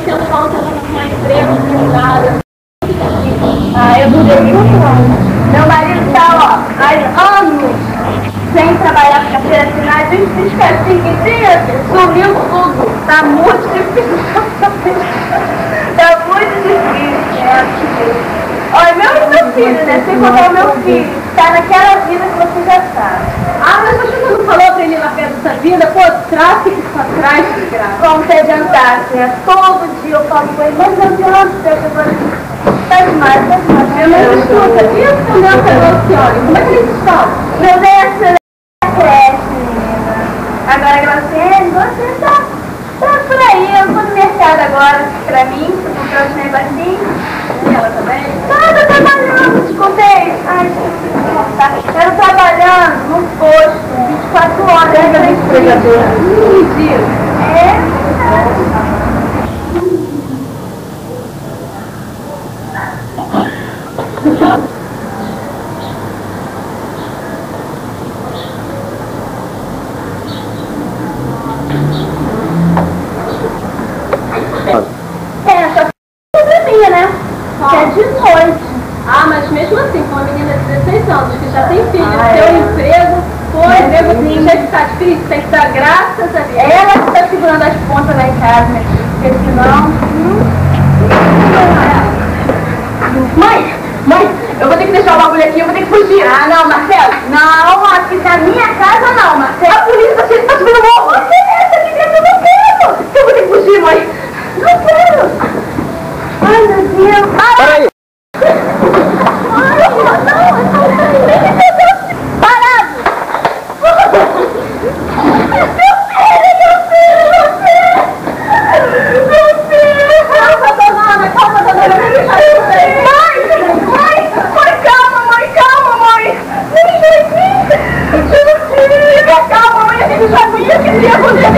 sendo falta de um emprego, nada. Eu durei 5 anos. Meu marido está, ó, há anos sem trabalhar com carteira assinada, a gente fica 5 dias, sumiu tudo. Tá muito difícil. Tá muito difícil. Olha, meu filho, né? Sem contar o meu filho, tá naquela vida que você já sabe. Ah, mas você não falou pra ele ir na fé dessa vida? Pô, tráfico pra trás, desgraça. Como se adiantasse, né? Todo dia eu falo com ele, mas não adianta, tá demais. Mas escuta, e esse meu Graciane? Como é que eles estão? Meu Deus, creche, menina. Agora, Graciane, você tá por aí. Eu vou no mercado agora, pra mim, pra comprar os negocinhos. E ela também? Tá trabalhando, te contei. Ai, quero trabalhando no posto, 24 horas. Pega a esfregadora. Mentira. Só probleminha, né? Que é de noite. Ah, mas mesmo assim, com uma menina de 16 anos que já tem filho, seu emprego, emprego do jeito que tá difícil, tem que dar graças a Deus. Ela que tá segurando as pontas lá em casa, né? Porque senão... Mãe, eu vou ter que deixar o bagulho aqui, eu vou ter que fugir. Ah, não, Marcelo. Não, aqui na minha casa não, Marcelo. A polícia tá subindo o morro. Você nessa aqui dentro, eu não quero. Eu vou ter que fugir, mãe. Não quero. Ai, meu Deus. Peraí! Parado! Calma, dona. Mãe, calma, mãe. Calma, mãe, a gente sabia que ia acontecer.